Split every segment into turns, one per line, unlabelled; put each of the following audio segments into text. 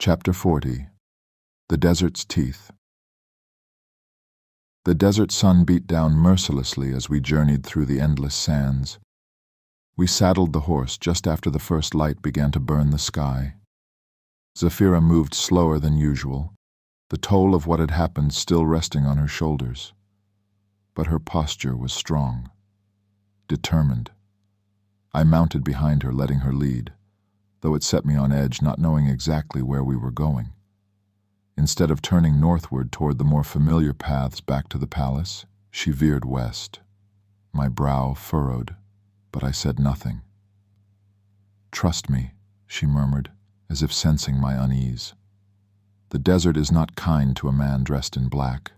Chapter 40. The Desert's Teeth. The desert sun beat down mercilessly as we journeyed through the endless sands. We saddled the horse just after the first light began to burn the sky. Zafira moved slower than usual, the toll of what had happened still resting on her shoulders. But her posture was strong, determined. I mounted behind her, letting her lead, though it set me on edge, not knowing exactly where we were going. Instead of turning northward toward the more familiar paths back to the palace, she veered west. My brow furrowed, but I said nothing. "Trust me," she murmured, as if sensing my unease. "The desert is not kind to a man dressed in black.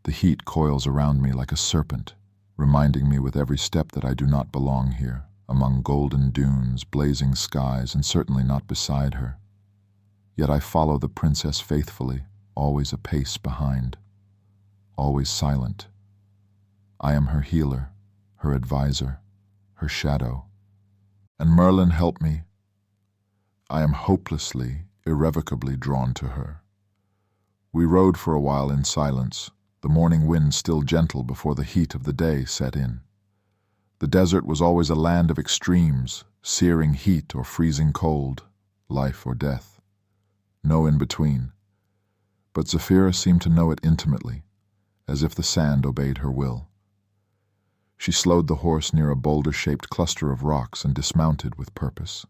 The heat coils around me like a serpent, reminding me with every step that I do not belong here, among golden dunes, blazing skies, and certainly not beside her. Yet I follow the princess faithfully, always a pace behind, always silent. I am her healer, her advisor, her shadow. And Merlin, help me. I am hopelessly, irrevocably drawn to her." We rode for a while in silence, the morning wind still gentle before the heat of the day set in. The desert was always a land of extremes, searing heat or freezing cold, life or death. No in between. But Zafira seemed to know it intimately, as if the sand obeyed her will. She slowed the horse near a boulder-shaped cluster of rocks and dismounted with purpose.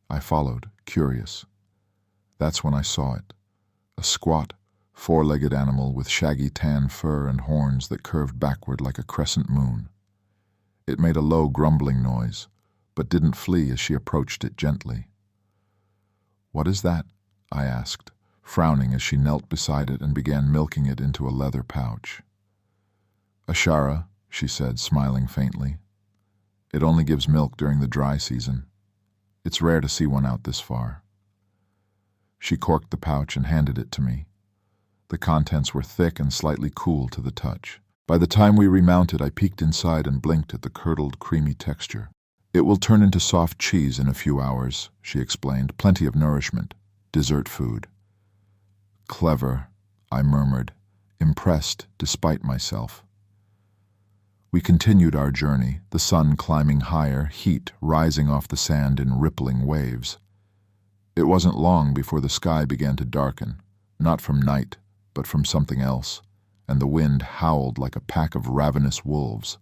I followed, curious. That's when I saw it, a squat, four-legged animal with shaggy tan fur and horns that curved backward like a crescent moon. It made a low grumbling noise, but didn't flee as she approached it gently. "What is that?" I asked, frowning as she knelt beside it and began milking it into a leather pouch. "Ashara," she said, smiling faintly. "It only gives milk during the dry season. It's rare to see one out this far." She corked the pouch and handed it to me. The contents were thick and slightly cool to the touch. By the time we remounted, I peeked inside and blinked at the curdled, creamy texture. "It will turn into soft cheese in a few hours," she explained. "Plenty of nourishment. Dessert food." "Clever," I murmured, impressed despite myself. We continued our journey, the sun climbing higher, heat rising off the sand in rippling waves. It wasn't long before the sky began to darken, not from night, but from something else, and the wind howled like a pack of ravenous wolves.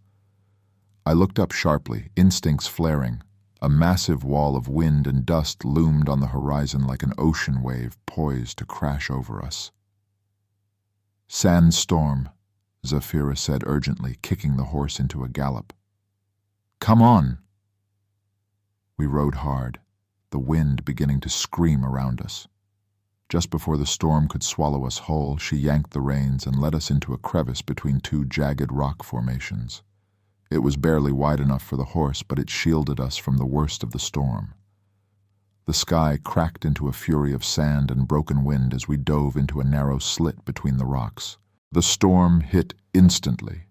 I looked up sharply, instincts flaring. A massive wall of wind and dust loomed on the horizon like an ocean wave poised to crash over us. "Sandstorm," Zafira said urgently, kicking the horse into a gallop. "Come on!" We rode hard, the wind beginning to scream around us. Just before the storm could swallow us whole, she yanked the reins and led us into a crevice between two jagged rock formations. It was barely wide enough for the horse, but it shielded us from the worst of the storm. The sky cracked into a fury of sand and broken wind as we dove into a narrow slit between the rocks. The storm hit instantly.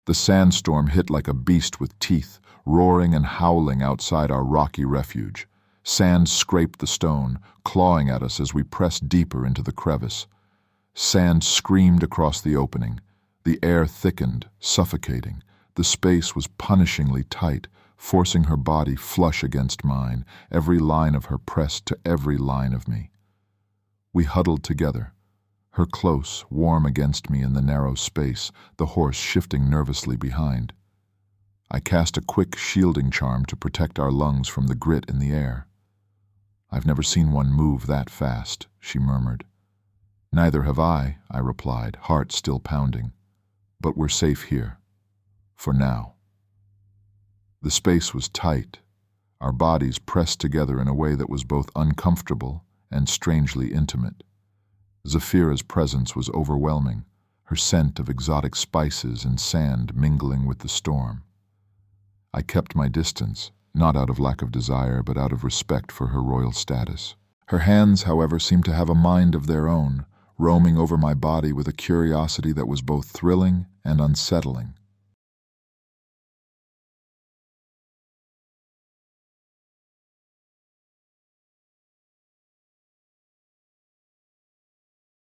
The sandstorm hit like a beast with teeth, roaring and howling outside our rocky refuge. Sand scraped the stone, clawing at us as we pressed deeper into the crevice. Sand screamed across the opening. The air thickened, suffocating. The space was punishingly tight, forcing her body flush against mine, every line of her pressed to every line of me. We huddled together, her close, warm against me in the narrow space, the horse shifting nervously behind. I cast a quick shielding charm to protect our lungs from the grit in the air. "I've never seen one move that fast," she murmured. "Neither have I," I replied, heart still pounding. "But we're safe here. For now." The space was tight, our bodies pressed together in a way that was both uncomfortable and strangely intimate. Zafira's presence was overwhelming, her scent of exotic spices and sand mingling with the storm. I kept my distance, not out of lack of desire, but out of respect for her royal status. Her hands, however, seemed to have a mind of their own, roaming over my body with a curiosity that was both thrilling and unsettling.